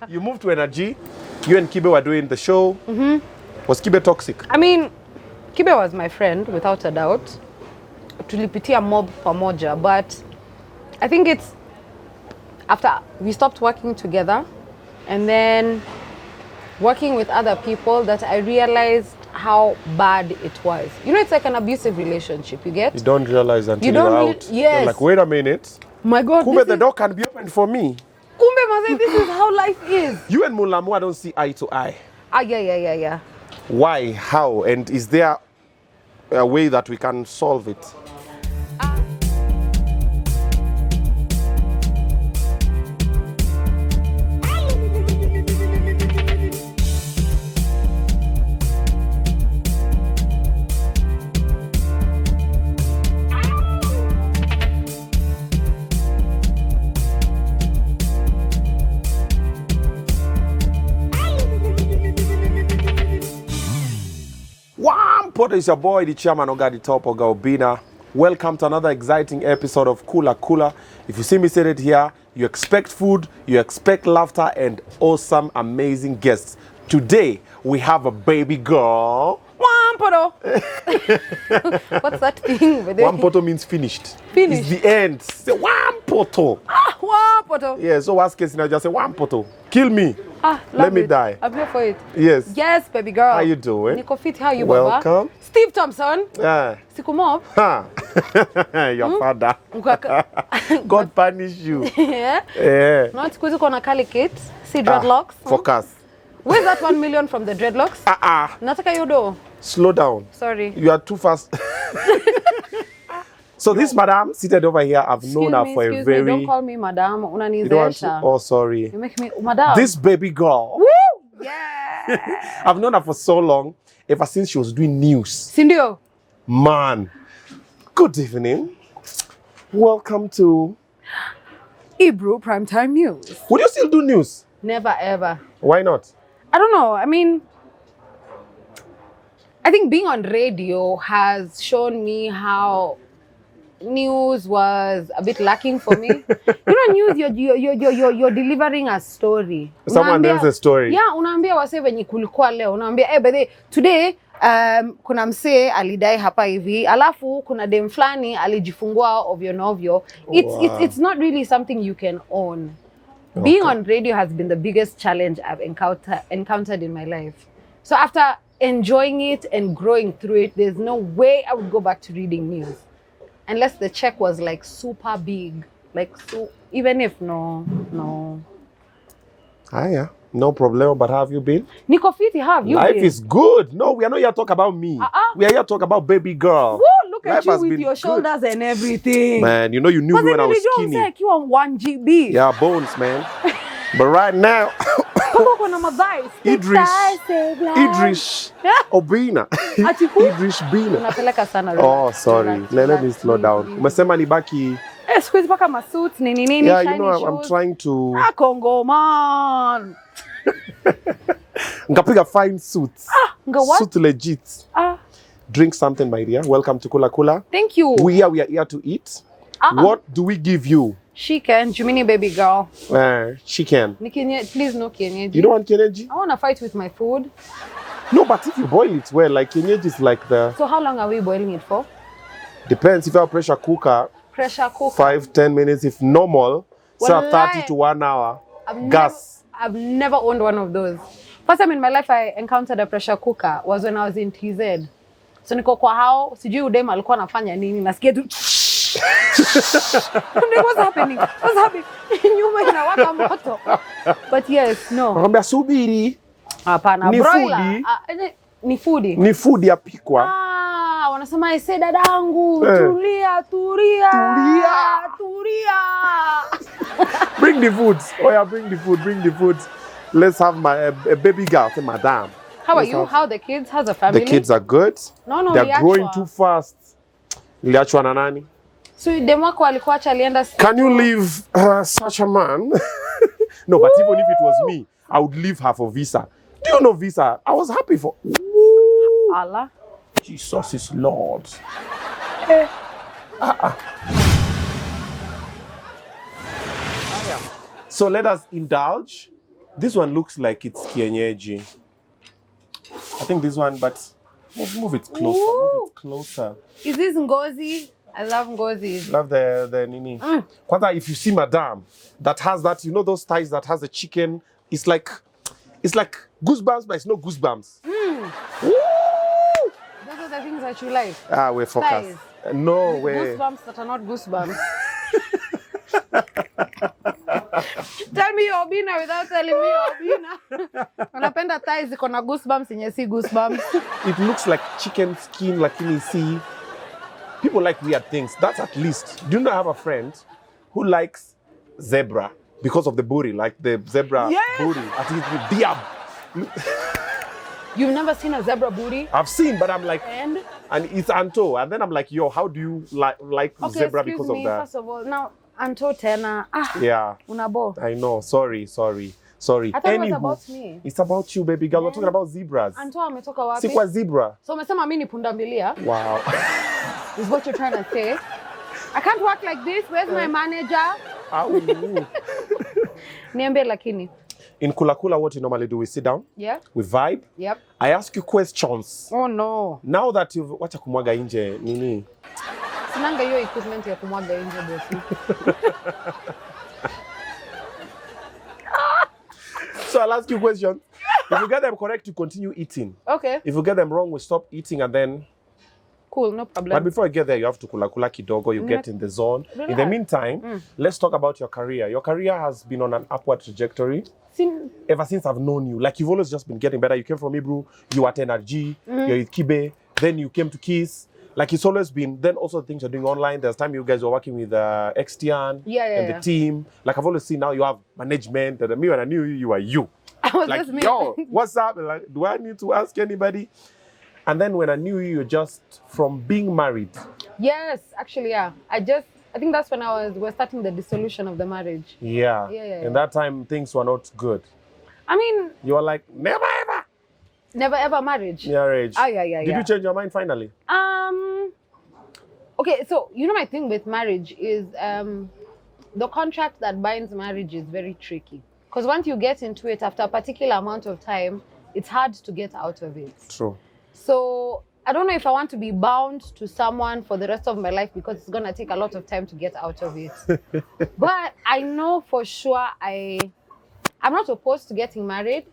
You moved to Energy. You and Kibe were doing the show. Was Kibe toxic? I mean, Kibe was my friend, without a doubt. Tulipitia mob pamoja, but I think it's after we stopped working together and then working with other people that I realized how bad it was. You know, it's like an abusive relationship, you get? You don't realize until You you're don't out. yes. You're like, wait a minute. My God, Kumbe, the door can be opened for me. Kumbe, Masai, this is how life is. You and Mulamwa don't see eye to eye. Yeah. Why? How? And is there a way that we can solve it? Poto is your boy, the chairman Oga the Top Oga Obina. Welcome to another exciting episode of Kula Kula. If you see me seated here, you expect food, you expect laughter, and awesome, amazing guests. Today, we have a baby girl. Wampoto. What's that thing? Wampoto means finished. Finished. It's the end. Say Wampoto. Wampoto. Yeah, so worst case now just say Wampoto. Kill me. Let me die. I'm here for it. Yes. Yes, baby girl. How you doing? Niko fit, how you, Welcome. Baba? Steve Thompson. Yeah. Sikumo. Your father. God God punish you. Yeah. Yeah. Not squeeze on a calicate. See dreadlocks. Focus. Where's that 1 million from the dreadlocks? Nataka yodo. Slow down. Sorry. You are too fast. So this madam seated over here, I've known her for a very... Don't call me madam. You don't want to... Oh, sorry. You make me madam. This baby girl. Woo! Yeah. I've known her for so long, ever since she was doing news. Sindio. Man. Good evening. Welcome to... Ebru Primetime News. Would you still do news? Never ever. Why not? I don't know. I mean, I think being on radio has shown me how news was a bit lacking for me. You know, news, you're delivering a story. Someone tells a story. Yeah, unaambia wase venye kulikuwa leo. Unaambia, by the way, today, kuna msee alidai hapa hivi, alafu kuna dem flani alijifungua ovyo. It's not really something you can own. Okay. Being on radio has been the biggest challenge I've encountered in my life. So after enjoying it and growing through it, there's no way I would go back to reading news. Unless the check was like super big. Like, so, even if no. Yeah. No problem, but how have you been? Niko fiti, how have you Life been? is good. No, we are not here to talk about me. We are here to talk about baby girl. Woo, look at Life you with your shoulders and everything. Man, you know you knew me when I was skinny. You on 1 GB. Yeah, bones, man. But right now, Idris Obina. Idris Bina. Unapeleka sana. Oh, sorry. Let me slow down. Umesema nibaki. Squeeze paka masuits nini. Yeah, you know, I'm trying to. Congo man. Ngapiga fine suits. What? Suit legit. Drink something, my dear. Welcome to Kula Kula. Thank you. We are here to eat. What do we give you? Chicken, Jumini baby girl. Chicken. Please no kienyeji. You don't want kienyeji? I want to fight with my food. No, but if you boil it well, like kienyeji is like the... So how long are we boiling it for? Depends. If you have a pressure cooker, 5-10 minutes. If normal, so 30 to 1 hour. Gas. I've never owned one of those. First time in my life I encountered a pressure cooker was when I was in TZ. So niko kwa hao, sijui udema alikuwa anafanya nini, nasikia tu what's happening? Nyuma inawaka moto. But yes, no. Nakwambia subiri. Hapana, broiler. Ni foodie. Ni foodie yapikwa. Wanasema ese dadangu, tulia. Bring the food. Oh yeah, bring the food. Let's have a baby girl, say madam. How are you? How are the kids? How's the family? The kids are good. No, they're growing too fast. Niliachwa na nani? So demo wako alikuacha alienda. Can you leave such a man? No, but even if it was me, I would leave her for visa. Do you know visa? I was happy for. Allah. Jesus is Lord. So let us indulge This one looks like it's kienyeji. I think this one, but move it closer. Ooh. Move it closer. Is this ngozi? I love ngozi. Love the nini. Kwanza, if you see Madame that has that, you know those thighs that has the chicken, it's like goosebumps, but it's no goosebumps. Woo! Those are the things that you like. Ah, we're focused. Thighs. No way. Goosebumps that are not goosebumps. Tell me your Obina without telling me your Obina. Unapenda thighs ziko na goosebumps yenye si goosebumps. It looks like chicken skin, like you see. People like weird things. That's at least. Do you know I have a friend who likes zebra because of the booty, like the zebra booty. At least with diab. You've never seen a zebra booty? I've seen, but I'm like, And it's Anto. And then I'm like, yo, how do you like okay, zebra excuse because me, of that? first of all, now Anto tena. Yeah. Unabo. I know. Sorry. I thought it was about me. It's about you, baby girl. We're talking about zebras. Anto ametoka wapi? Si kwa zebra. So umesema mimi ni pundamilia? Wow. Is what you're trying to say? I can't work like this. Where's my manager? Niambie lakini. In Kula Kula, what you normally do, we sit down, Yeah? we vibe. Yep. I ask you questions. Oh no. Now that you've wacha kumwaga nje nini? Sinanga hiyo equipment ya kumwaga nje bosi. So I'll ask you questions. If you get them correct, you continue eating. Okay. If you get them wrong, we stop eating and then. Cool, no problem. But before you get there, you have to Kula Kula kidogo. You get in the zone. Relax. In the meantime, let's talk about your career. Your career has been on an upward trajectory. Ever since I've known you, like you've always just been getting better. You came from Hebrew, you were at NRG, you're at Kibe, then you came to Kiss. Like it's always been. Then also things you're doing online. There's time you guys were working with Xtian and the team. Like I've always seen now you have management. And me when I knew you, you were you. I was Like just me. yo, what's up? Like, do I need to ask anybody? And then when I knew you, just from being married. Yes, actually, yeah. I think that's when we're starting the dissolution of the marriage. Yeah. Yeah. In that time, things were not good. I mean, You were like, never ever. never ever marriage. Marriage. Yeah. Did you change your mind finally? Okay, so you know my thing with marriage is the contract that binds marriage is very tricky. Because once you get into it, after a particular amount of time, it's hard to get out of it. True. So I don't know if I want to be bound to someone for the rest of my life because it's gonna take a lot of time to get out of it. But I know for sure I'm not opposed to getting married.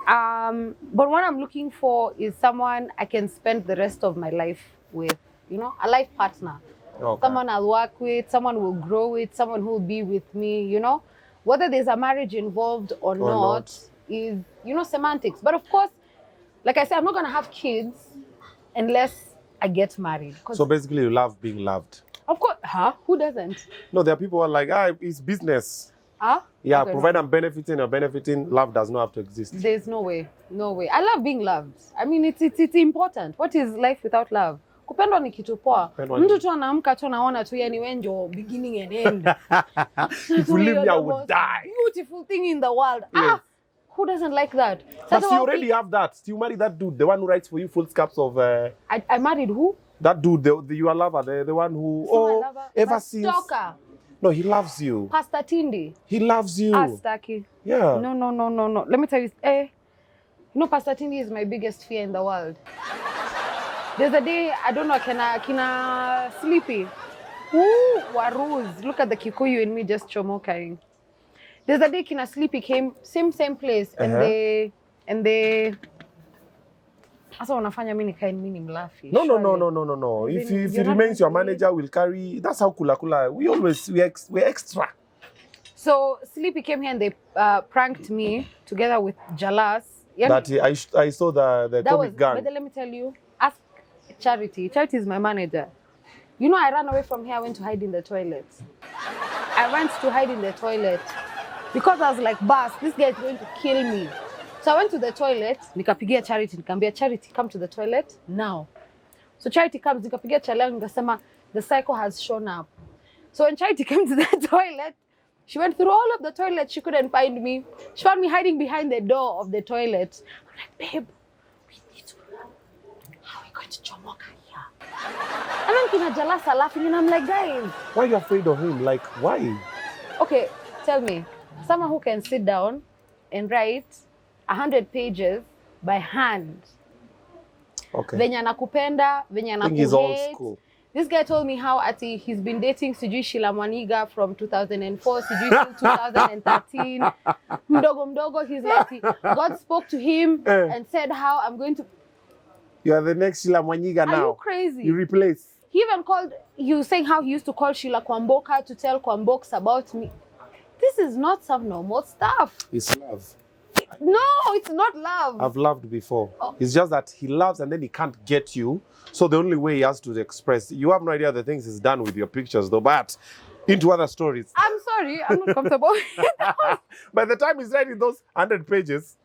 But what I'm looking for is someone I can spend the rest of my life with, you know, a life partner. Okay. Someone I'll work with, someone who will grow with, someone who will be with me, you know. Whether there's a marriage involved or not is, you know, semantics. But of course, like I said, I'm not going to have kids unless I get married. So basically, you love being loved. Of course, who doesn't? No, there are people who are like, it's business. Yeah, Okay. provide I'm benefiting or benefiting, love does not have to exist. There's no way. I love being loved. I mean, it's important. What is life without love? Kupendwa ni kitu poa. Kupendwa ni- Mtu tu anaamka tu anaona tu yani wewe ndio beginning and end. If you leave me, I You're the would most die. Beautiful thing in the world. Yes. Who doesn't like that? But Sasa you wapi- already have that. You married that dude, the one who writes for you full scaps of... I married who? that dude, your lover, the one who... So my lover, ever my since... stalker, No, he loves you. Pastor Tindi. He loves you. Astaki. Yeah. No. Let me tell you, you know, Pastor Tindi is my biggest fear in the world. There's a day, I don't know, kina Sleepy. Woo, Waruz. Look at the Kikuyu in me just chomokaing. There's a day kina Sleepy came, same place, and they Asa wanafanya mimi nikae mimi ni mlafi. No. If he remains your manager, we'll carry... That's how Kula Kula... We're extra. So Sleepy came here and they pranked me together with Jalas. That I saw the comic gun. But let me tell you, ask Charity. Charity is my manager. You know, I ran away from here. I went to hide in the toilet. Because I was like, boss, this guy is going to kill me. So I went to the toilet. Nikapigia Charity. Nikamwambia Charity, come to the toilet now. So Charity comes. Nikapigia Charity. Nikasema the psycho has shown up. So when Charity came to the toilet, she went through all of the toilet. She couldn't find me. She found me hiding behind the door of the toilet. I'm like, babe, we need to run. How are we going to chomoka here? And then Kina Jalasa laughing, and I'm like, guys. Why are you afraid of him? Like, why? Okay, tell me, someone who can sit down and write 100 pages by hand. Okay. Venye anakupenda, venye I think he's old anakuhate. school. This guy told me how he's been dating sijui Sheila Mwaniga from 2004, sijui till 2013. Mdogo mdogo, he's like, God spoke to him and said how I'm going to... You are the next Sheila Mwaniga now. Are you crazy? You replace. He even called, he was saying how he used to call Sheila Kwamboka to tell Kwamboks about me. This is not some normal stuff. It's love. No, it's not love. I've loved before. Oh. It's just that he loves and then he can't get you. So the only way he has to express, you have no idea the things he's done with your pictures though, but into other stories. I'm sorry, I'm not comfortable. By the time he's writing those 100 pages,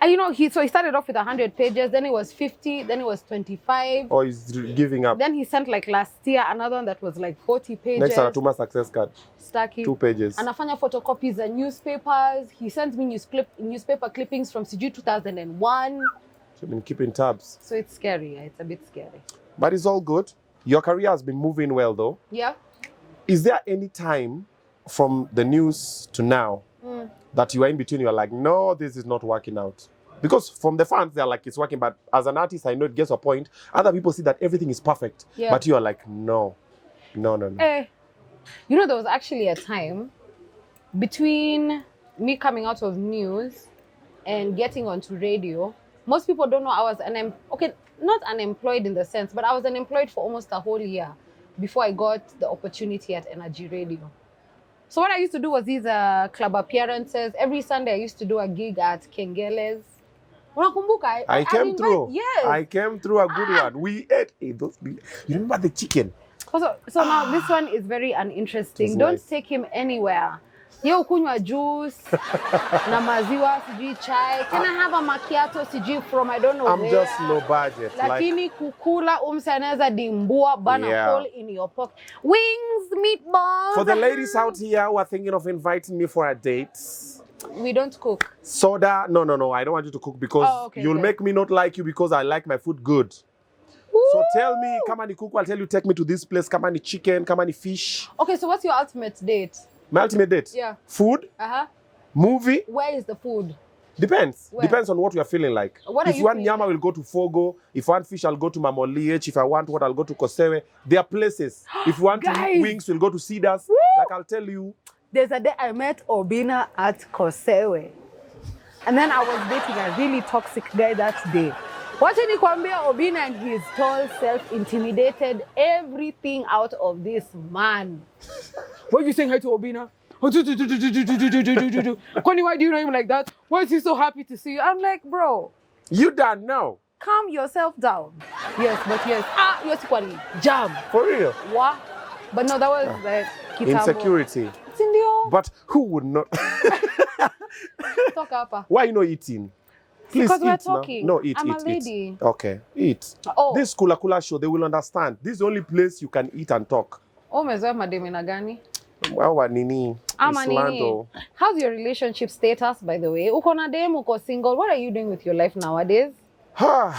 And you know, he started off with 100 pages, then it was 50, then it was 25. or he's giving up. Then he sent like last year another one that was like 40 pages. Next Anatuma success card, Stacky. 2 pages. Anafanya photocopies and newspapers. He sent me newspaper clippings from CG 2001. So I've been keeping tabs. So it's scary. It's a bit scary. But it's all good. Your career has been moving well though. Yeah. Is there any time from the news to now that you are in between, you're like, no, this is not working out? Because from the fans, they're like, it's working. But as an artist, I know it gets a point. Other people see that everything is perfect. Yeah. But you are like, no. You know, there was actually a time between me coming out of news and getting onto radio. Most people don't know I was not unemployed in the sense, but I was unemployed for almost a whole year before I got the opportunity at Energy Radio. So what I used to do was these club appearances. Every Sunday I used to do a gig at Kengele's. Unakumbuka? I came through. Yes. I came through a good one. We ate those. You remember the chicken? So now this one is very uninteresting. Don't nice. take him anywhere. Yo kunywa juice na maziwa sijui chai. Can I have a macchiato sijui from I don't know I'm where. just low budget. Lakini kukula umsaneza dimbua bana hole in your pocket. Wings, meatballs. For the ladies out here who are thinking of inviting me for a date, we don't cook. soda, no, I don't want you to cook because you'll make me not like you because I like my food good. Woo! So tell me, kama ni kuku, I'll tell you, take me to this place, kama ni chicken, kama ni fish. Okay, so what's your ultimate date? My ultimate date? Yeah. Food, movie. Where is the food? Depends. Where? Depends on what you're feeling like. What If are you you want feeling nyama, we'll go to Fogo. If you want fish, I'll go to Mamoliech. If I want what, I'll go to Kosewe. There are places. If you want Guys. wings, we'll go to Cedars. Like I'll tell you. There's a day I met Obina at Kosewe. And then I was dating a really toxic guy that day. Wacha nikwambia, Obina and his tall self intimidated everything out of this man. Why are you saying hi to Obina? Connie, why do you know him like that? Why is he so happy to see you? I'm like, bro, You don't know. calm yourself down. Yes, but yes. Yes, Kwani. Jam. For real. What? But no, that was like kitambo. Insecurity. Sindio. But who would not? Talk hapa. Why you not eating? Please Because eat we're now. talking. No, eat, I'm eat, a lady. eat. Okay, eat. Oh. This Kula Kula show, they will understand. This is the only place you can eat and talk. Umezoea mademina gani? Wawa nini? Ama nini? Islando. How's your relationship status, by the way? Uko na dem, uko single? What are you doing with your life nowadays? Huh?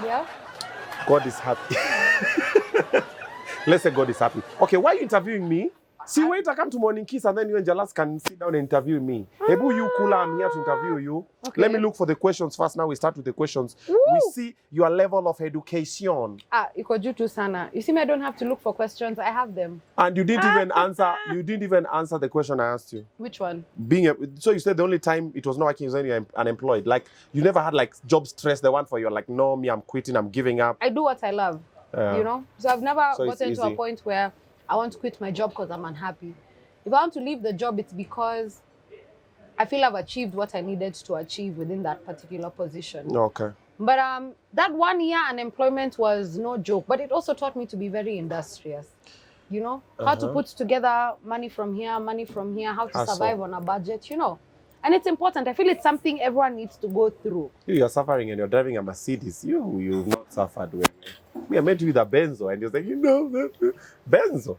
Yeah? God is happy. Let's say God is happy. Okay, why are you interviewing me? See, wait, I come to Morning Kiss and then you and Jalas can sit down and interview me. Ebu, you Kula, I'm here to interview you. Okay. Let me look for the questions first. Now we start with the questions. Woo! We see your level of education. Iko juu tu sana. You see me, I don't have to look for questions. I have them. And you didn't even answer. You didn't even answer the question I asked you. Which one? So you said the only time it was not working is when you're unemployed. Like you never had like job stress. The one for you're like, no, me, I'm quitting. I'm giving up. I do what I love. You know? So I've never So it's gotten to a easy. point where I want to quit my job because I'm unhappy. If I want to leave the job, it's because I feel I've achieved what I needed to achieve within that particular position. Okay. But that 1 year unemployment was no joke, but it also taught me to be very industrious. You know, how to put together money from here, how to Hustle. survive on a budget, you know. And it's important. I feel it's something everyone needs to go through. You're suffering and you're driving a Mercedes. You've not suffered well. Me, I met you with a Benzo and he was like, Benzo.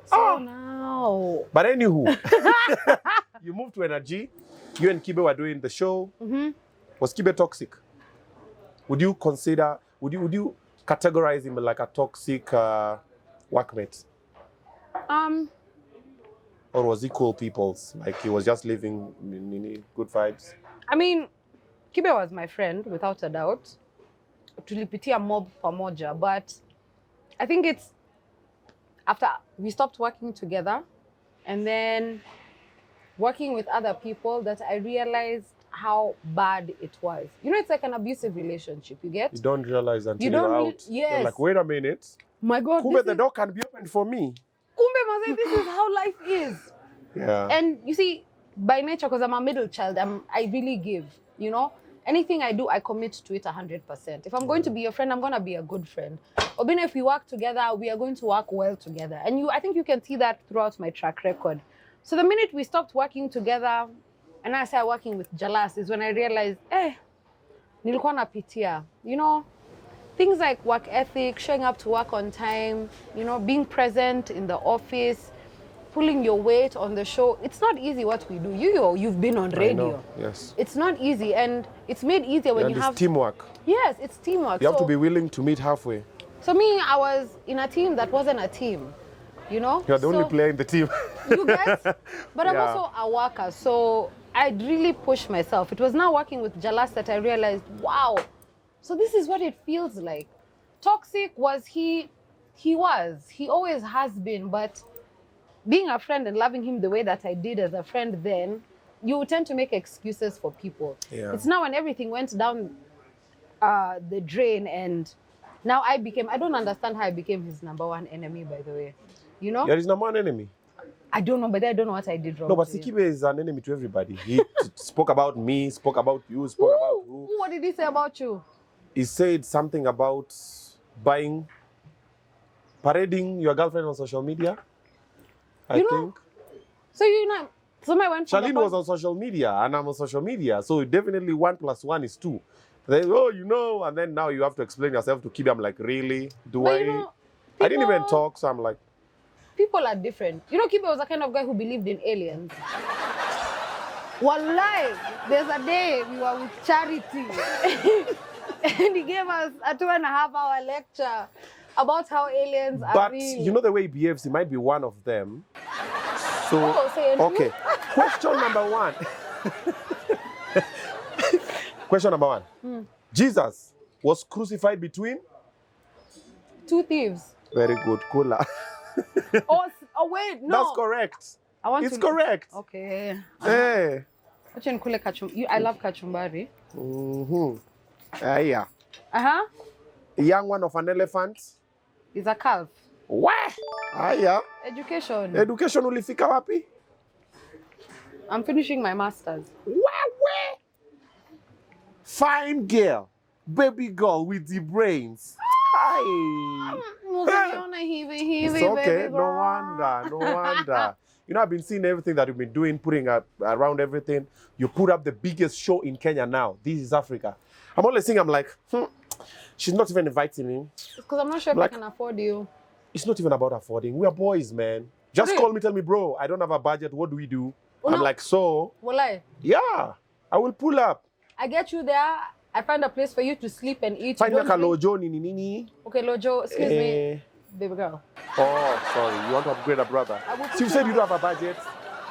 So now, But anywho, you moved to Energy. You and Kibe were doing the show. Was Kibe toxic? Would you categorize him like a toxic workmate? Or was he cool people's? Like he was just living in good vibes? I mean, Kibe was my friend, without a doubt. Tulipitia mob pamoja, but I think it's after we stopped working together and then working with other people that I realized how bad it was. You know, it's like an abusive relationship, you get? You don't realize until You you're don't out. really- yes. You're like, wait a minute. My God, Kumbe, this the is, door can be opened for me. Kumbe Maze, this is how life is. Yeah. And you see, by nature, because I'm a middle child, I really give, you know? Anything I do, I commit to it 100%. If I'm going to be your friend, I'm going to be a good friend. Obina, if we work together, we are going to work well together. And I think you can see that throughout my track record. So the minute we stopped working together, and I started working with Jalas, is when I realized, nilikuwa napitia, you know, things like work ethic, showing up to work on time, you know, being present in the office, pulling your weight on the show. It's not easy what we do. You've been on I radio. know, yes. It's not easy, and it's made easier when And you it's have teamwork. Yes, it's teamwork. You have to be willing to meet halfway. So me, I was in a team that wasn't a team, you know. You're the only So- player in the team. You get? But I'm Yeah. also a worker, so I'd really push myself. It was now working with Jalas that I realized, wow, so this is what it feels like. Toxic was he always has been, but being a friend and loving him the way that I did as a friend then, you tend to make excuses for people. Yeah. It's now when everything went down the drain, and now I don't understand how I became his number one enemy, by the way. You know? You're his number one enemy. I don't know, but I don't know what I did wrong. No, but to him. Sikibe is an enemy to everybody. He spoke about me, spoke about you, spoke about who. What did he say about you? He said something about parading your girlfriend on social media. I You know, think. So you know, somebody went from Charlene was on social media and I'm on social media. So definitely 1 + 1 is 2. Then, you know, and then now you have to explain yourself to Kibe. I'm like, really? Do But I? you know, I didn't even people- talk, so I'm like, People are different. You know, Kibe was the kind of guy who believed in aliens. Wallahi, there's a day we were with Charity and he gave us a 2.5-hour lecture about how aliens are but real. you know the way he behaves, he might be one of them. So, Oh, say it. okay. Question number 1. Question number 1. Jesus was crucified between? 2 thieves. Very good, Kula. Oh wait, no. That's correct. I want It's to- correct. Okay. Hey. Acha nikule I love kachumbari. Mm-hmm. Yeah. Uh-huh. A young one of an elephant. It's a calf. Wah! Yeah. Education. Education ulifika wapi? I'm finishing my master's. Wah! Fine girl. Baby girl with the brains. Hi. Usinione hivi, It's baby okay. girl. No wonder. You know, I've been seeing everything that you've been doing, putting up around everything. You put up the biggest show in Kenya now. This is Africa. I'm always saying, I'm like, she's not even inviting me. Because I'm not sure if Like- I can afford you. It's not even about affording. We are boys, man. Just Okay. call me, tell me, bro, I don't have a budget. What do we do? Oh, I'm no. like, so, Wallahi, yeah, I will pull up. I get you there. I find a place for you to sleep and eat. Find You like don't a drink- lojo, nini. Okay, Lojo, excuse me, Eh, baby girl. Oh, sorry. You want to upgrade a brother? I will So you put said you you don't have a budget?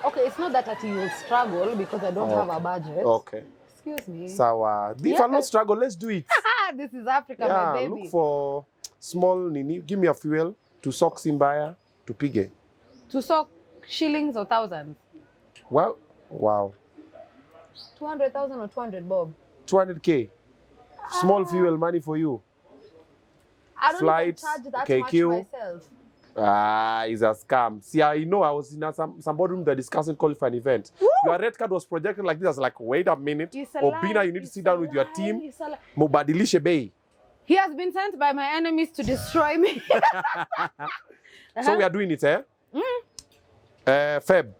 Okay, it's not that you will struggle because I don't have a budget. Okay. Excuse me. So, if Yeah. I not struggle, let's do it. This is Africa, my Yeah, baby. look for small nini. Give me a fuel to sock Simbaya to Pige. To sock shillings or thousands? Well, wow. 200,000 or 200 bob? 200K. Small fuel money for you. I don't Flights, even charge that KQ. much myself. It's a scam. See, I know I was in some boardroom they're discussing qualifying event. Your red card was projected like this. I was like, wait a minute. It's a Obina, lie, you need to it's sit a down with your lie, team. it's a lie. Mubadilishe bei. He has been sent by my enemies to destroy me. So we are doing it, eh? Feb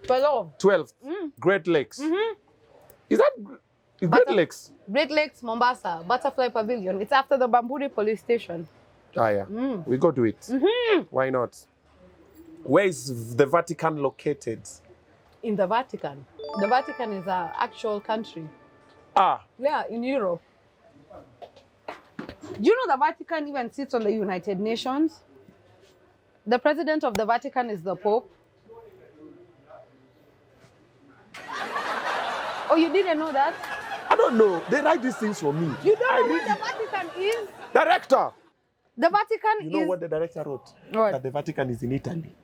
Hello. 12th, Great Lakes. Is that Great Butter- Lakes? Great Lakes, Mombasa, Butterfly Pavilion. It's after the Bamburi police station. Ah, yeah. We go do it. Why not? Where is the Vatican located? In the Vatican. The Vatican is an actual country. Ah, Yeah, in Europe. Do you know the Vatican even sits on the United Nations? The president of the Vatican is the Pope. Oh, you didn't know that? I don't know. They write these things for me. You don't I know read what the Vatican is? Director. The Vatican You is... know what the director wrote? What? That the Vatican is in Italy.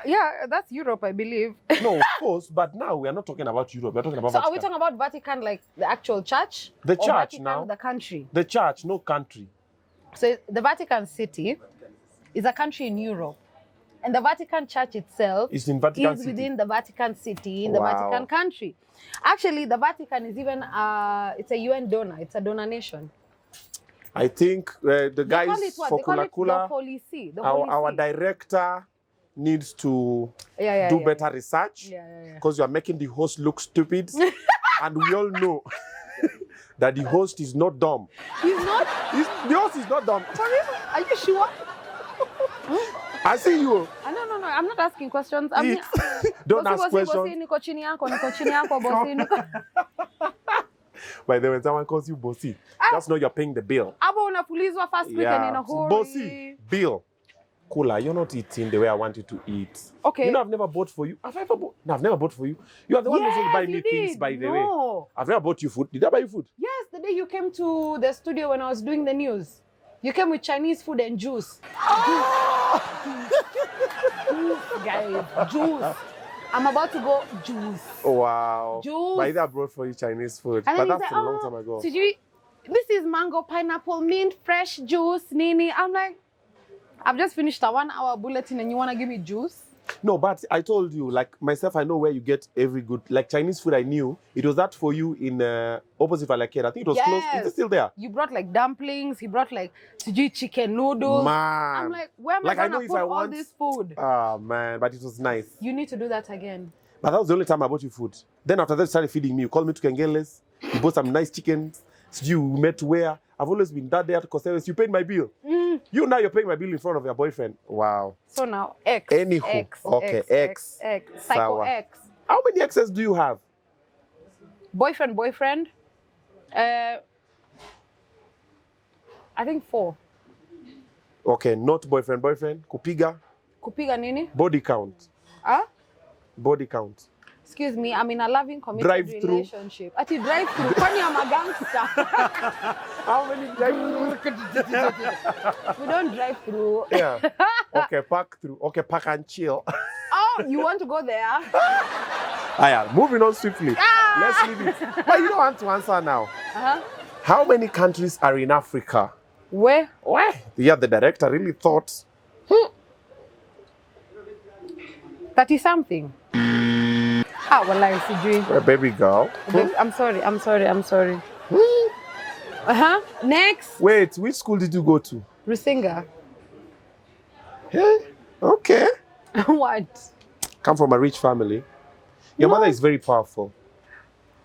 Yeah, that's Europe, I believe. No, of course, but now we are not talking about Europe. We're talking about So are Vatican. we talking about Vatican like the actual church? The Or church Vatican, now. the country? The church, no country. So the Vatican City is a country in Europe. And the Vatican Church itself It's in Vatican is City. within the Vatican City, in the Wow. Vatican country. Actually, the Vatican is even, it's a UN donor. It's a donor nation. I think the They guys call it what? for They call Kula it the Kula, Holy See. The our, Holy our See. director needs to Yeah, do yeah. better research Yeah. because you are making the host look stupid. And we all know that the host is not dumb. He's not? The host is not dumb. For real? Are you sure? I see you. No. I'm not asking questions. I'm Eat. Don't ask questions. Bosi, niko chini yako, bosi, niko. By the way, when someone calls you bossy, just know you're paying the bill. Abo unapulizwa first week and in a hurry. Bossy, bill. Cooler, you're not eating the way I want you to eat. Okay. You know, I've never bought for you. Have I ever bought? No, I've never bought for you. You are the one who said buy Yes, me you things, did. by the way. No. I've never bought you food. Did I buy you food? Yes, the day you came to the studio when I was doing the news. You came with Chinese food and juice. Juice, guys. Juice. I'm about to go juice. Wow. Juice. By that I brought for you Chinese food. And But then that's he's a like, long time ago. This is mango, pineapple, mint, fresh juice, Nini. I'm like, I've just finished a 1 hour bulletin and you want to give me juice? No, but I told you, like myself, I know where you get every good, like Chinese food I knew. It was that for you in opposite Falakera. I think it was close. Is it still there? You brought like dumplings, he brought like chicken noodles. Man. I'm like, where am Like, I I know going if to put I all want- this food? Ah, man, but it was nice. You need to do that again. But that was the only time I bought you food. Then after that, you started feeding me. You called me to Kengeles. You bought some nice chickens. You met where? I've always been that there to Costeles. You paid my bill. You now you're paying my bill in front of your boyfriend. Wow. So now, X. Anywho, X, okay, X. Psycho Sawa. X. How many exes do you have? Boyfriend. I think 4. Okay, not boyfriend. Kupiga. Kupiga nini? Body count. Huh? Body count. Excuse me, I'm in a loving, committed Drive-through. relationship. Ati drive-through. Kwani I'm a gangster. How many drive We don't drive through. Yeah. Okay, park through. Okay, park and chill. Oh, you want to go there? Yeah, moving on swiftly. Let's leave it. But you don't want to answer now. Uh-huh. How many countries are in Africa? Where? Where? Yeah, the director really thought. 30 something. Wallahi sijui. Baby girl. I'm sorry. Next. Wait, which school did you go to? Rusinga. Yeah. Okay. What? Come from a rich family. Your No. mother is very powerful.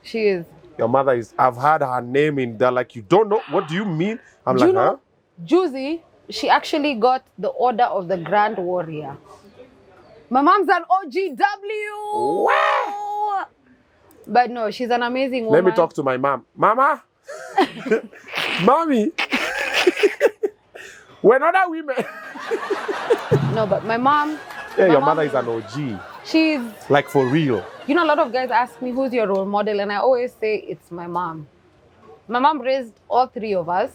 She is. Your mother is, I've heard her name in there, like, you don't know, what do you mean? I'm Do like, you know, huh? Juicy, she actually got the Order of the Grand Warrior. My mom's an OGW. Wow. But no, she's an amazing woman. Let me talk to my mom. Mama? Mommy? When other women... No, but my mom. Yeah, my your mom mother is an OG. She's, Like, for real. you know, a lot of guys ask me, who's your role model? And I always say, it's my mom. My mom raised all 3 of us.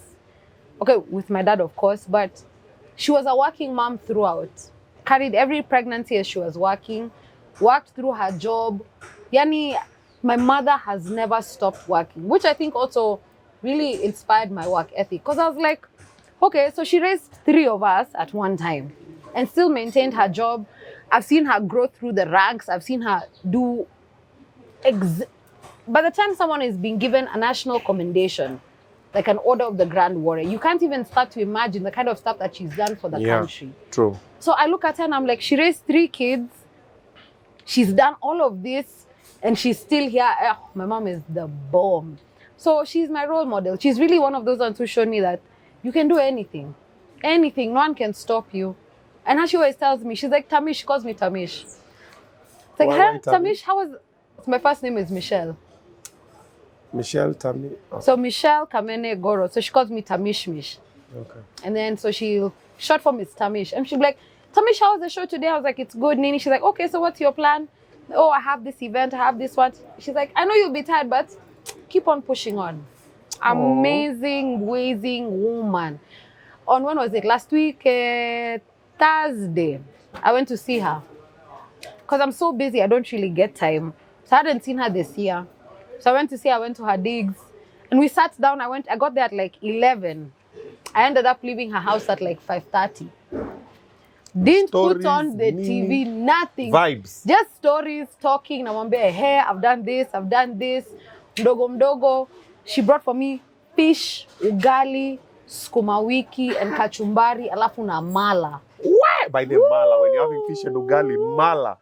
Okay, with my dad, of course, but she was a working mom throughout. Carried every pregnancy as she was working, worked through her job. Yani, my mother has never stopped working, which I think also really inspired my work ethic. Because I was like, okay, so she raised 3 of us at one time and still maintained her job. I've seen her grow through the ranks. I've seen her do... By the time someone is being given a national commendation, like an Order of the Grand Warrior, you can't even start to imagine the kind of stuff that she's done for the country. True. So I look at her and I'm like, she raised 3 kids. She's done all of this and she's still here. My mom is the bomb. So she's my role model. She's really one of those ones who showed me that you can do anything. Anything. No one can stop you. And how she always tells me, she's like, Tamish, she calls me Tamish. It's like, Why hey, Tamish? Tamish, how was... My first name is Michelle. Michelle, Tammy. Oh, So Michelle Kamene Goro. So she calls me Tamishmish. okay. And then so short form is Tamish. And she'll be like, Tamish, how was the show today? I was like, it's good, Nini. She's like, okay, so what's your plan? Oh, I have this event, I have this one. She's like, I know you'll be tired, but keep on pushing on. Amazing woman. On when was it? Last week, Thursday, I went to see her. Because I'm so busy, I don't really get time. So I hadn't seen her this year. So I went to see her, I went to her digs. And we sat down, I got there at like 11. I ended up leaving her house at like 5:30. Didn't put on the TV, nothing. Vibes. Just stories, talking. Namwambia, hey, I've done this. Mdogo mdogo. She brought for me fish, ugali, sukuma wiki, and kachumbari, alafu na mala. What? By the mala, when you're having fish and ugali, mala.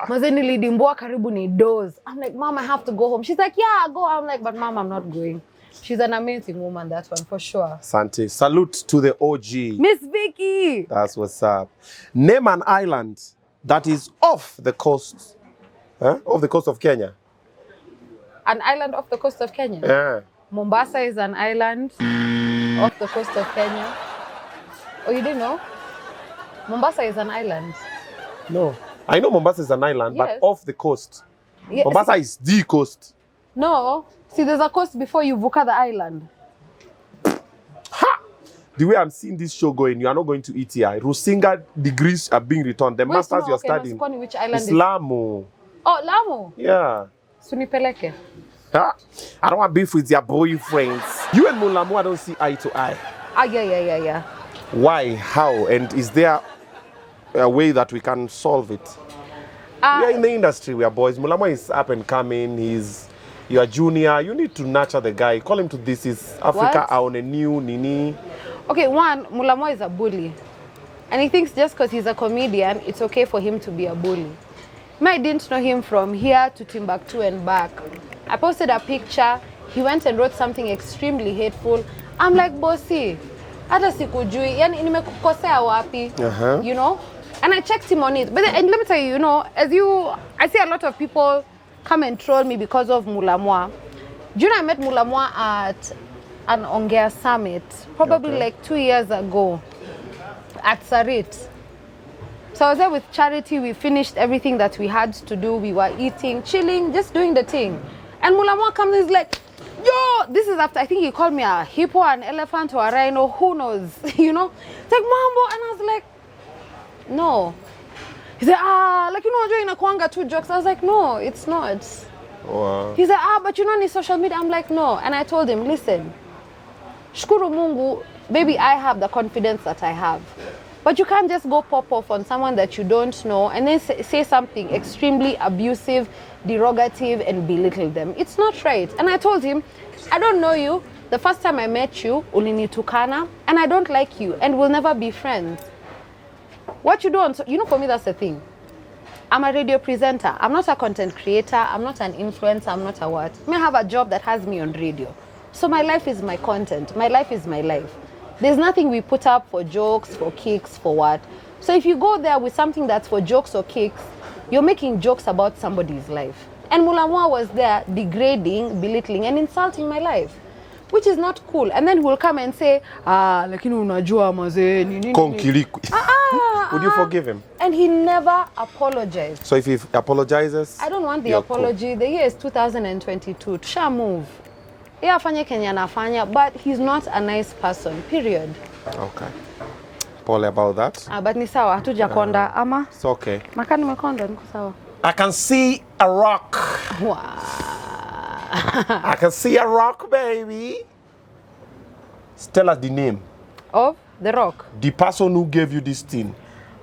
Maze nilidimbua karibu ni doze. I'm like, Mom, I have to go home. She's like, yeah, go. I'm like, but Mom, I'm not going. She's an amazing woman, that one, for sure. Sante, salute to the OG. Miss Vicky. That's what's up. Name an island that is off the coast, off the coast of Kenya. An island off the coast of Kenya? Yeah. Mombasa is an island off the coast of Kenya. Oh, you didn't know? Mombasa is an island. No. I know Mombasa is an island, Yes. but off the coast. Yes. Mombasa is the coast. No. See, there's a coast before you vuka the island. Ha! The way I'm seeing this show going, you are not going to ETI. Rusinga degrees are being returned. The Wait, masters no, you're okay, studying. Nasikoni, which island is Lamu. Oh, Lamu. Yeah. Sunipeleke. Ha! I don't want beef with your boyfriends. You and Mulamu, I don't see eye to eye. Yeah. Why? How? And is there a way that we can solve it? We are in the industry, we are boys. Mulamo is up and coming. You're a junior. You need to nurture the guy. Call him to this is Africa on a new nini. Okay, one, Mulamo is a bully. And he thinks just because he's a comedian, it's okay for him to be a bully. I didn't know him from here to Timbuktu and back. I posted a picture. He went and wrote something extremely hateful. I'm like, bossy, hata sikujui. Yani nimekukosea wapi? You know? And I checked him on it. But and let me tell you, you know, I see a lot of people come and troll me because of Mulamwa. Do you know I met Mulamwa at an Ongea Summit, probably like 2 years ago at Sarit. So I was there with Charity. We finished everything that we had to do. We were eating, chilling, just doing the thing. And Mulamwa comes and is like, yo, this is after, I think he called me a hippo, an elephant, or a rhino, who knows, you know? It's like, Mambo, and I was like, no. He said, like, you know, doing a kwanga 2 jokes. I was like, no, it's not. Wow. He said, but you know, on social media. I'm like, no. And I told him, listen, shukuru Mungu, maybe I have the confidence that I have. But you can't just go pop off on someone that you don't know and then say something extremely abusive, derogative, and belittle them. It's not right. And I told him, I don't know you. The first time I met you, ulinitukana, and I don't like you, and we'll never be friends. What you do, you know, for me, that's the thing. I'm a radio presenter. I'm not a content creator. I'm not an influencer. I'm not a what. I have a job that has me on radio. So my life is my content. My life is my life. There's nothing we put up for jokes, for kicks, for what. So if you go there with something that's for jokes or kicks, you're making jokes about somebody's life. And Mulamwa was there degrading, belittling, and insulting my life, which is not cool. And then he'll come and say, lakini unajua mazee nini. Would you forgive him? And he never apologized. So if he apologizes, I don't want the apology. Cool. The year is 2022. Tusha move. Yeye afanye Kenya anafanya, but he's not a nice person, period. Okay. Pole about that. But ni sawa, hatujakonda ama? It's okay. Maka nimekonda, niko sawa. I can see a rock. Wow. I can see a rock, baby. Tell us the name. Of the rock? The person who gave you this thing.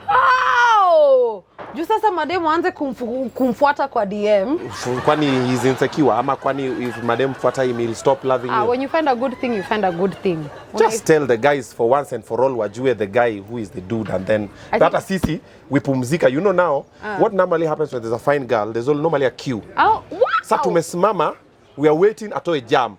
Oh! Juu sasa mademu anze kumfuata kwa DM. Kwani he's insecure ama kwani if madem fuata him he'll stop loving you? When you find a good thing, you find a good thing. Just tell the guys for once and for all wajue the guy who is the dude, and then that sisi wipumzika. You know now what normally happens when there's a fine girl, there's normally a queue. Oh, wow! Sa tumesimama, we are waiting atoe jam.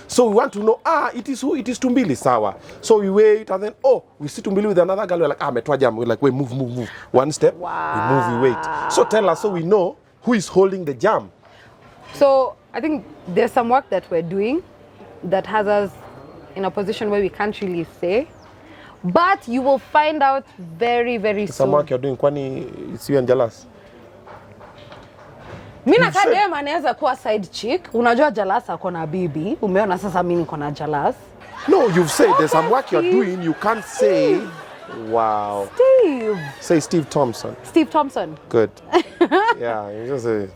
So we want to know, it is who? It is Tumbili, sawa. So we wait, and then, we see Tumbili with another girl. We're like, metwa jam. We're like, wait, move. 1 step, wow. We move, we wait. So tell us so we know who is holding the jam. So I think there's some work that we're doing that has us in a position where we can't really say. But you will find out very, very soon. Some work you're doing, kwani it's you and jealous? Mimi na kadem anaweza kuwa side chick. Unajua Jalas ako na bibi. Umeona sasa mimi niko na Jalas. No, you've said there's some work you're doing. You can't say, wow. Steve. Say Steve Thompson. Steve Thompson. Good. Yeah, you just say.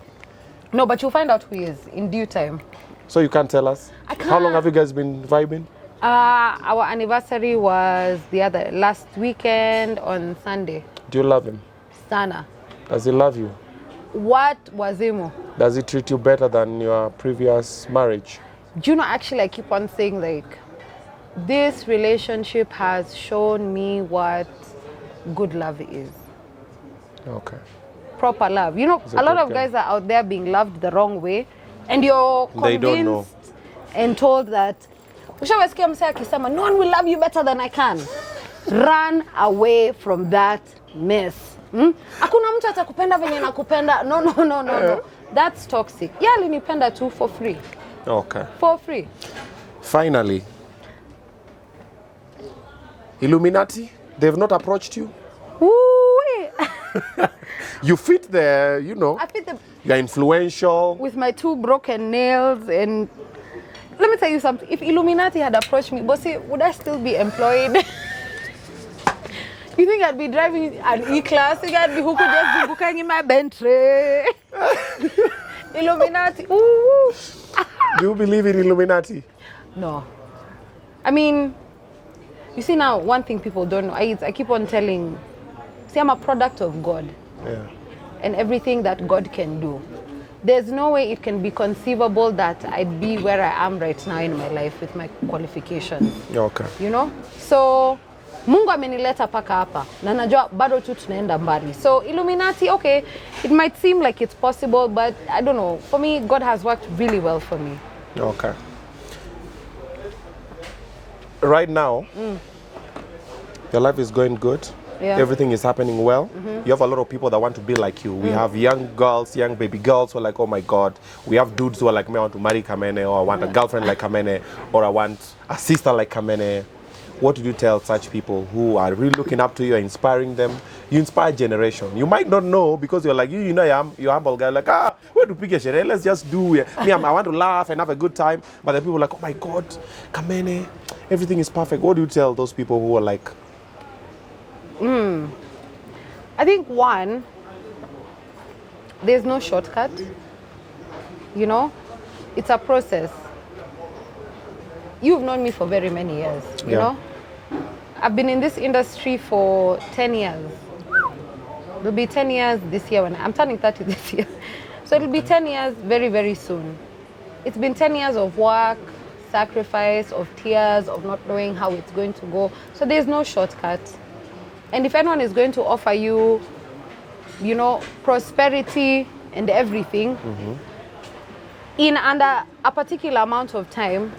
No, but you'll find out who he is in due time. So you can't tell us? I can't. How long have you guys been vibing? Our anniversary was last weekend on Sunday. Do you love him? Sana. Does he love you? What was Imo? Does he treat you better than your previous marriage? Do you know, actually, I keep on saying, like, this relationship has shown me what good love is. Okay. Proper love. You know, a lot of guys are out there being loved the wrong way, and you're convinced They don't know. and told that, ushawasikia msee akisema, no one will love you better than I can. Run away from that mess. Hakuna mtu atakupenda venye nakupenda. No. That's toxic. Yeah, alinipenda too for free. Okay. For free. Finally, Illuminati, they've not approached you? Woo-wee. You fit the, you know, I fit the, you're influential. with my 2 broken nails, and let me tell you something. If Illuminati had approached me, bossy, would I still be employed? You think I'd be driving an E-Class? You think I'd be who could just be booking in my Bentley? Illuminati. Ooh. Do you believe in Illuminati? No. I mean, you see now, one thing people don't know, I keep on telling, see, I'm a product of God. Yeah. And everything that God can do. There's no way it can be conceivable that I'd be where I am right now in my life with my qualifications. Okay. You know? So, Mungu amenileta paka hapa. Na najua bado tu tunaenda mbali. So, Illuminati, okay, it might seem like it's possible, but I don't know. For me, God has worked really well for me. Okay. Right now, your life is going good. Yeah. Everything is happening well. You have a lot of people that want to be like you. We have young girls, young baby girls who are like, oh my God. We have dudes who are like, me, I want to marry Kamene, or I want a girlfriend like Kamene, or I want a sister like Kamene. What do you tell such people who are really looking up to you, inspiring them? You inspire a generation. You might not know because you're like, you know, you're humble guy, like, where to pick a shit? Let's just do it. Me, I want to laugh and have a good time. But the people are like, oh my God, Kamene, everything is perfect. What do you tell those people who are like, I think one, there's no shortcut. You know, it's a process. You've known me for very many years, you know. I've been in this industry for 10 years. It'll be 10 years this year when I'm turning 30 this year. So it'll be 10 years very, very soon. It's been 10 years of work, sacrifice, of tears, of not knowing how it's going to go. So there's no shortcut. And if anyone is going to offer you, you know, prosperity and everything, in under a particular amount of time,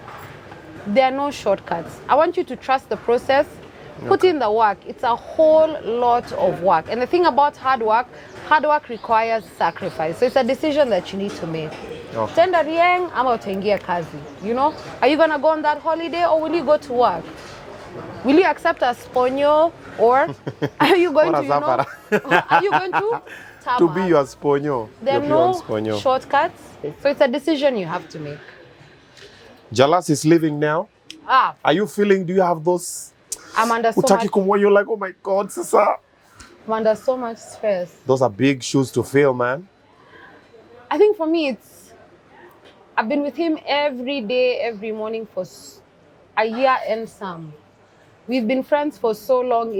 there are no shortcuts. I want you to trust the process, put in the work. It's a whole lot of work. And the thing about hard work requires sacrifice. So it's a decision that you need to make. Tenda rieng ama utaingia kazi. You know, are you going to go on that holiday or will you go to work? Will you accept a sponyo, or are you going to, you know, are you going to to be your sponyo? There are no shortcuts. So it's a decision you have to make. Jalas is leaving now. Are you feeling, do you have those? I'm under so much. You're like, oh my God, Sisa. I'm under so much stress. Those are big shoes to fill, man. I think for me, I've been with him every day, every morning for a year and some. We've been friends for so long.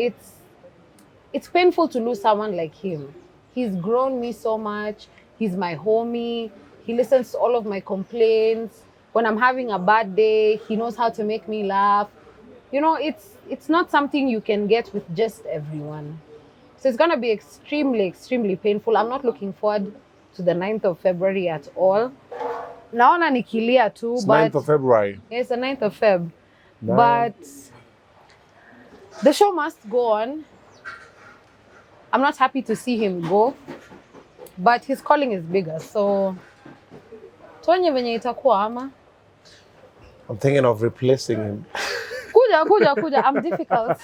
It's painful to lose someone like him. He's grown me so much. He's my homie. He listens to all of my complaints. When I'm having a bad day, he knows how to make me laugh. You know, it's not something you can get with just everyone. So it's going to be extremely, extremely painful. I'm not looking forward to the 9th of February at all. Naona nikilia too, It's but 9th of February. Yes, the 9th of Feb. Nice. But the show must go on. I'm not happy to see him go, but his calling is bigger. So, tuone venye itakuwa ama. I'm thinking of replacing him. Kuja. I'm difficult.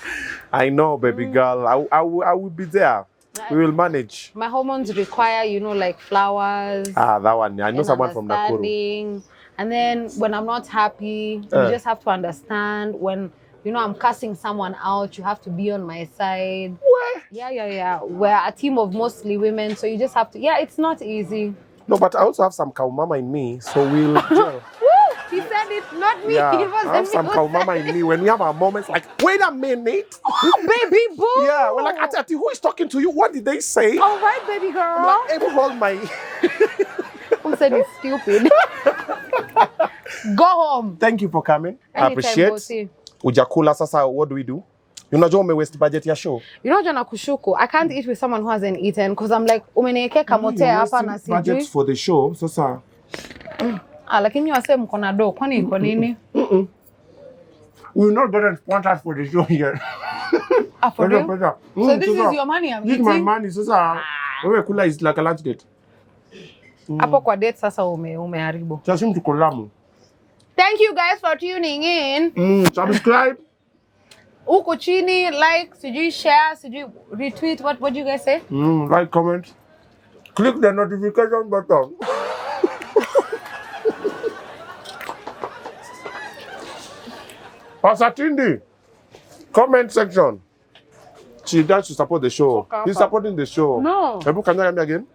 I know, baby girl. I will be there. We will manage. My hormones require, you know, like flowers. Ah, that one. I know and someone from Nakuru. understanding. And then when I'm not happy, you just have to understand. When, you know, I'm cussing someone out, you have to be on my side. What? Yeah. We're a team of mostly women, so you just have to. Yeah, it's not easy. No, but I also have some cow mama in me, so we'll gel. He said it, not me. Yeah, It wasn't I have some me. cow mama in me. When we have our moments, like, wait a minute. Baby boo. Yeah, we're like, Ati, who is talking to you? What did they say? All right, baby girl. I'm like, able hold my. Who said it's stupid? Go home. Thank you for coming. I Anytime, appreciate. bossy. Ujakula sasa, what do? Unajua waste budget ya show. You know, Jana Kushuku, I can't eat with someone who hasn't eaten because I'm like, umeniwekea kamote hapa na budget sijui. for the show, sasa. Lakini wase mko na do, kwani iko nini? We will not get sponsors for the show here. For real? So this sasa, is your money I'm this is my eating? money, sasa. Wewe kula is like a lunch date. Hapo kwa date sasa umeharibu. Sasa mtu kolamu. Thank you guys for tuning in. Subscribe. Uko chini, like, sijui share, sijui retweet. What do you guys say? Like, comment. Click the notification button. Pasatindi, comment section. She does to support the show. He's supporting the show. No. Can you hear me again?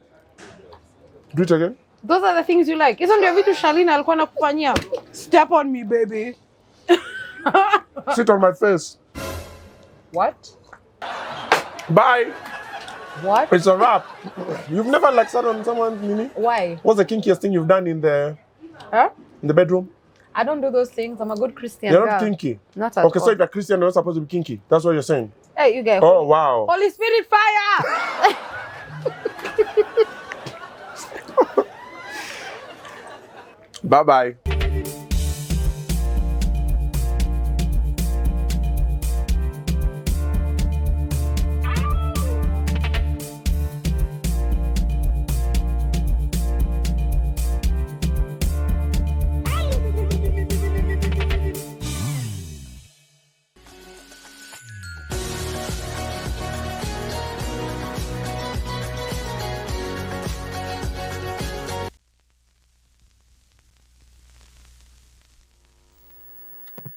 Do it again. Those are the things you like. Hizo ndio vitu Shalina alikuwa anakufanyia. Step on me, baby. Sit on my face. What? Bye. What? It's a wrap. You've never like sat on someone's Nini? Why? What's the kinkiest thing you've done in the bedroom? I don't do those things. I'm a good Christian You're girl. not kinky. Not at Okay, all. so if you're Christian, you're not supposed to be kinky. That's what you're saying. Hey, you guys. Oh wow. Holy Spirit fire! Bye bye.